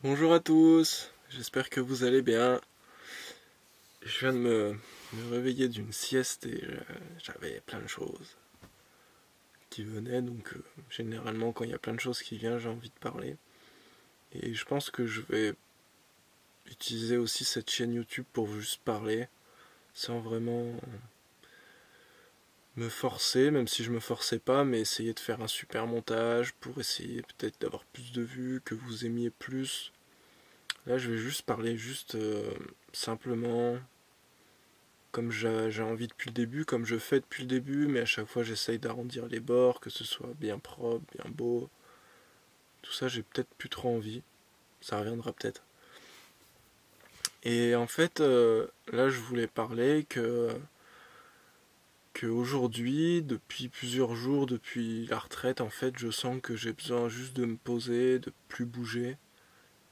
Bonjour à tous, j'espère que vous allez bien. Je viens de me réveiller d'une sieste et j'avais plein de choses qui venaient, donc généralement quand il y a plein de choses qui viennent, j'ai envie de parler. Et je pense que je vais utiliser aussi cette chaîne YouTube pour juste parler, sans vraiment me forcer, même si je me forçais pas, mais essayer de faire un super montage pour essayer peut-être d'avoir plus de vues, que vous aimiez plus. Là je vais juste parler juste simplement comme j'ai envie depuis le début, comme je fais depuis le début, mais à chaque fois j'essaye d'arrondir les bords, que ce soit bien propre, bien beau. Tout ça, j'ai peut-être plus trop envie. Ça reviendra peut-être. Et en fait, là, je voulais parler que aujourd'hui, depuis plusieurs jours, depuis la retraite, en fait, je sens que j'ai besoin juste de me poser, de plus bouger,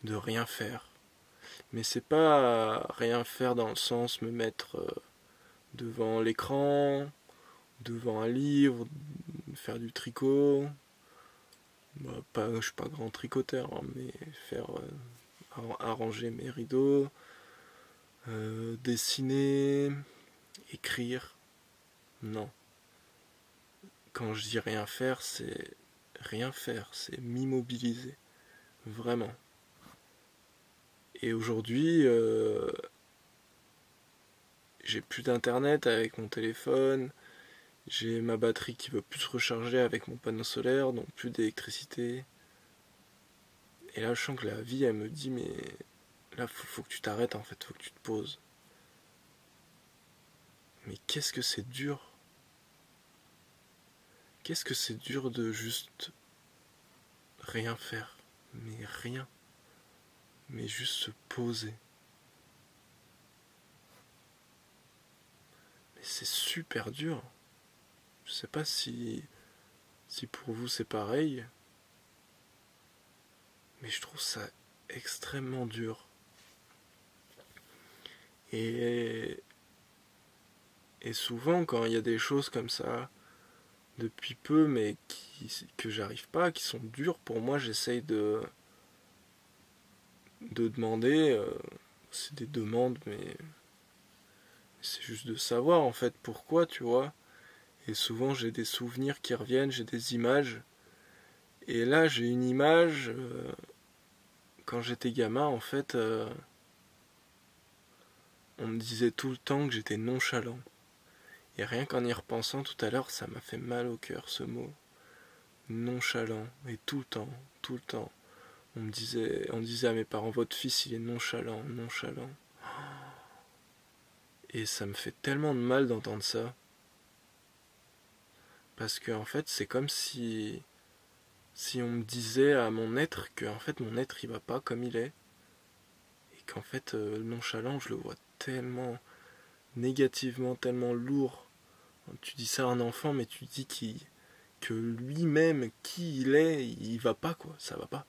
de rien faire. Mais c'est pas rien faire dans le sens me mettre devant l'écran, devant un livre, faire du tricot. Bah, je suis pas grand tricoteur, hein, mais faire arranger mes rideaux, dessiner, écrire. Non. Quand je dis rien faire, c'est m'immobiliser. Vraiment. Et aujourd'hui, j'ai plus d'internet avec mon téléphone, j'ai ma batterie qui veut plus se recharger avec mon panneau solaire, donc plus d'électricité. Et là, je sens que la vie, elle me dit, mais là, faut que tu t'arrêtes en fait, faut que tu te poses. Mais qu'est-ce que c'est dur. Qu'est-ce que c'est dur de juste rien faire. Mais rien. Mais juste se poser. Mais c'est super dur. Je sais pas si pour vous c'est pareil. Mais je trouve ça extrêmement dur. Et, et souvent quand il y a des choses comme ça, depuis peu, mais que j'arrive pas, qui sont dures pour moi, j'essaye de demander. C'est des demandes, mais c'est juste de savoir en fait pourquoi, tu vois. Et souvent j'ai des souvenirs qui reviennent, j'ai des images. Et là j'ai une image, quand j'étais gamin en fait, on me disait tout le temps que j'étais nonchalant. Et rien qu'en y repensant tout à l'heure, ça m'a fait mal au cœur ce mot. Nonchalant. Et tout le temps, tout le temps. On disait à mes parents, votre fils il est nonchalant, nonchalant. Et ça me fait tellement de mal d'entendre ça. Parce que en fait c'est comme si on me disait à mon être que en fait mon être il va pas comme il est. Et qu'en fait nonchalant je le vois tellement négativement, tellement lourd. Tu dis ça à un enfant mais tu dis que lui-même qui il est, il va pas quoi, ça va pas.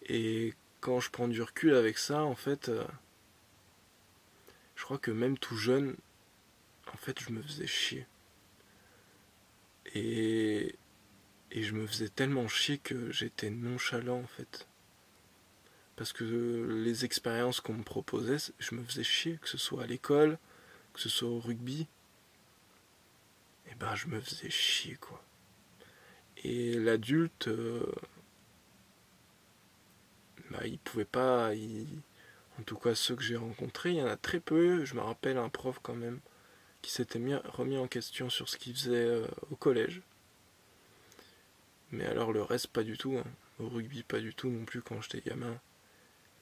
Et quand je prends du recul avec ça en fait, je crois que même tout jeune, en fait je me faisais chier. Et, et je me faisais tellement chier que j'étais nonchalant en fait. Parce que les expériences qu'on me proposait, je me faisais chier, que ce soit à l'école, que ce soit au rugby, et ben je me faisais chier quoi. Et l'adulte, bah, il pouvait pas, en tout cas ceux que j'ai rencontrés, il y en a très peu. Je me rappelle un prof quand même qui s'était remis en question sur ce qu'il faisait au collège. Mais alors le reste pas du tout, hein. Au rugby pas du tout non plus quand j'étais gamin.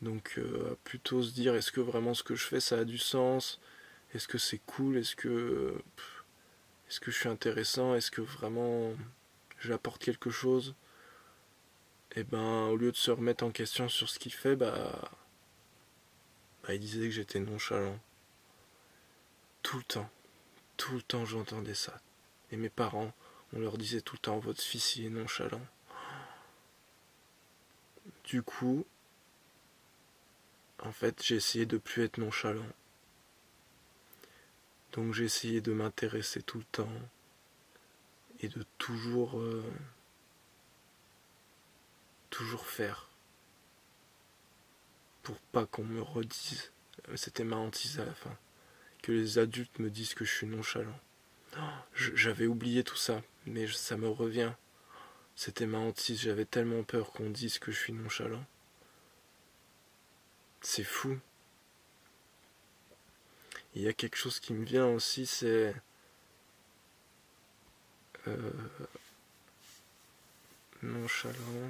Donc plutôt se dire est-ce que vraiment ce que je fais ça a du sens, est-ce que c'est cool, est-ce que je suis intéressant, est-ce que vraiment j'apporte quelque chose. Et ben au lieu de se remettre en question sur ce qu'il fait, il disait que j'étais nonchalant. Tout le temps j'entendais ça. Et mes parents, on leur disait tout le temps votre fils il est nonchalant. Du coup, en fait, j'ai essayé de plus être nonchalant. Donc j'ai essayé de m'intéresser tout le temps et de toujours faire. pour pas qu'on me redise, c'était ma hantise à la fin, que les adultes me disent que je suis nonchalant. J'avais oublié tout ça, mais ça me revient. C'était ma hantise, j'avais tellement peur qu'on dise que je suis nonchalant. C'est fou. Il y a quelque chose qui me vient aussi, c'est nonchalant.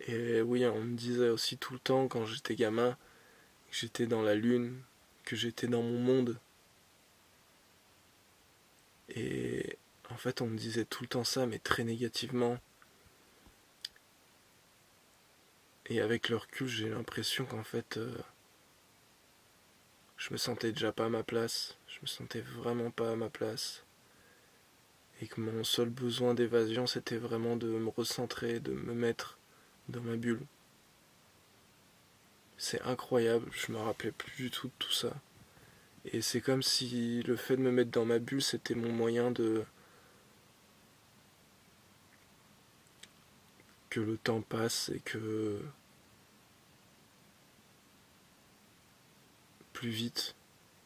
Et oui, on me disait aussi tout le temps quand j'étais gamin que j'étais dans la lune, que j'étais dans mon monde. Et en fait, on me disait tout le temps ça, mais très négativement. Et avec le recul, j'ai l'impression qu'en fait, je me sentais déjà pas à ma place. Je me sentais vraiment pas à ma place. Et que mon seul besoin d'évasion, c'était vraiment de me recentrer, de me mettre dans ma bulle. C'est incroyable, je me rappelais plus du tout de tout ça. Et c'est comme si le fait de me mettre dans ma bulle, c'était mon moyen de... que le temps passe et que... plus vite.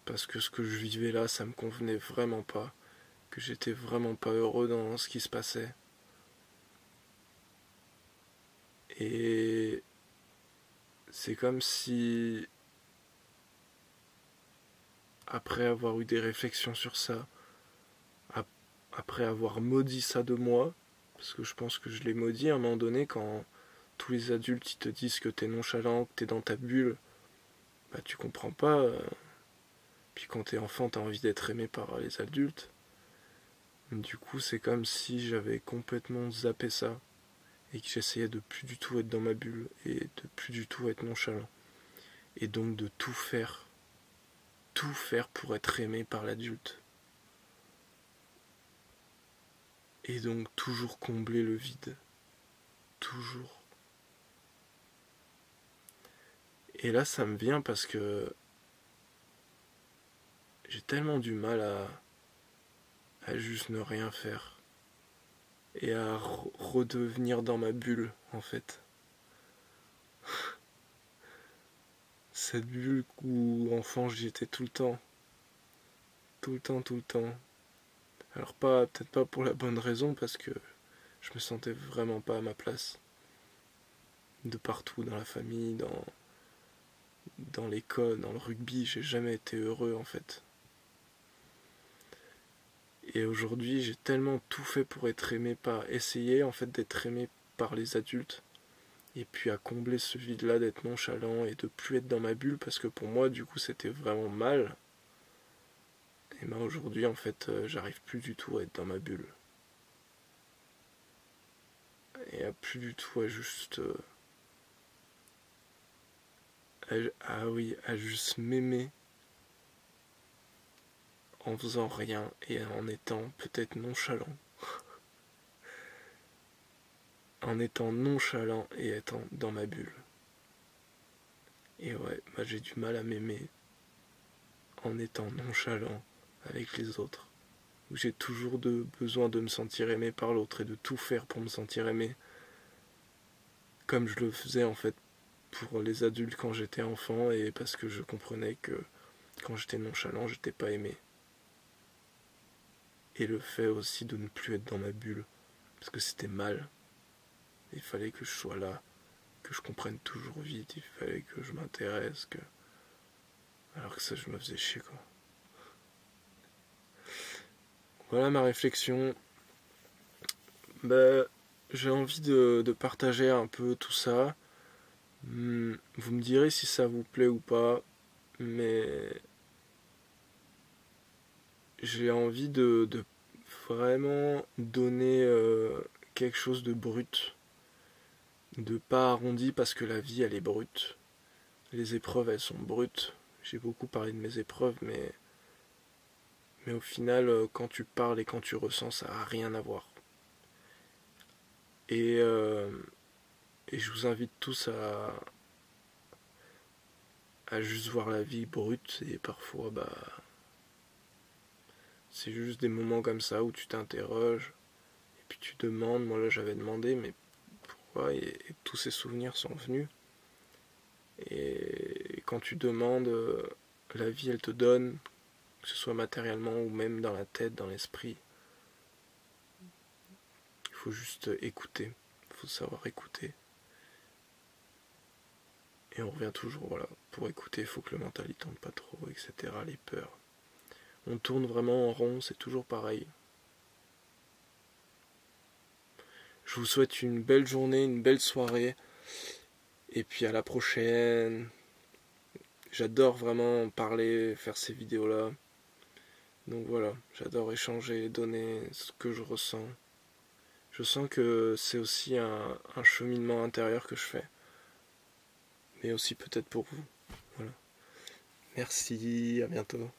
Parce que ce que je vivais là, ça me convenait vraiment pas. Que j'étais vraiment pas heureux dans ce qui se passait. Et c'est comme si, après avoir eu des réflexions sur ça, après avoir maudit ça de moi, parce que je pense que je l'ai maudit à un moment donné quand tous les adultes ils te disent que t'es nonchalant, que t'es dans ta bulle, bah tu comprends pas. Puis quand t'es enfant, t'as envie d'être aimé par les adultes. Du coup, c'est comme si j'avais complètement zappé ça et que j'essayais de plus du tout être dans ma bulle et de plus du tout être nonchalant. Et donc de tout faire pour être aimé par l'adulte. Et donc toujours combler le vide. Toujours. Et là, ça me vient parce que j'ai tellement du mal à juste ne rien faire. Et à redevenir dans ma bulle, en fait. Cette bulle où, enfant, j'y étais tout le temps. Tout le temps, tout le temps. Alors peut-être pas pour la bonne raison, parce que je me sentais vraiment pas à ma place. De partout, dans la famille, dans l'école, dans le rugby, j'ai jamais été heureux, en fait. Et aujourd'hui, j'ai tellement tout fait pour être aimé par... essayer, en fait, d'être aimé par les adultes. Et puis à combler ce vide-là, d'être nonchalant et de plus être dans ma bulle, parce que pour moi, du coup, c'était vraiment mal. Et ben aujourd'hui, en fait, j'arrive plus du tout à être dans ma bulle. Et à plus du tout à juste... ah oui, à juste m'aimer en faisant rien et en étant peut-être nonchalant. En étant nonchalant et étant dans ma bulle. Et ouais, bah j'ai du mal à m'aimer en étant nonchalant avec les autres. Où j'ai toujours besoin de me sentir aimé par l'autre et de tout faire pour me sentir aimé. Comme je le faisais en fait pour les adultes quand j'étais enfant et parce que je comprenais que quand j'étais nonchalant, j'étais pas aimé. Et le fait aussi de ne plus être dans ma bulle, parce que c'était mal. Il fallait que je sois là, que je comprenne toujours vite, il fallait que je m'intéresse, que... alors que ça je me faisais chier quoi. Voilà ma réflexion. Bah, j'ai envie de partager un peu tout ça. Vous me direz si ça vous plaît ou pas, mais j'ai envie de vraiment donner quelque chose de brut, de pas arrondi parce que la vie elle est brute. Les épreuves elles sont brutes. J'ai beaucoup parlé de mes épreuves, mais au final, quand tu parles et quand tu ressens, ça n'a rien à voir. Et, euh, et je vous invite tous à juste voir la vie brute, et parfois c'est juste des moments comme ça où tu t'interroges et puis tu demandes. Moi là j'avais demandé mais pourquoi, et tous ces souvenirs sont venus. Et quand tu demandes, la vie elle te donne, que ce soit matériellement ou même dans la tête, dans l'esprit. Il faut juste écouter, il faut savoir écouter. Et on revient toujours, voilà, pour écouter, il faut que le mental il tombe pas trop, etc. Les peurs. On tourne vraiment en rond, c'est toujours pareil. Je vous souhaite une belle journée, une belle soirée. Et puis à la prochaine. J'adore vraiment parler, faire ces vidéos-là. Donc voilà, j'adore échanger, donner ce que je ressens. Je sens que c'est aussi un cheminement intérieur que je fais. Mais aussi peut-être pour vous. Voilà. Merci, à bientôt.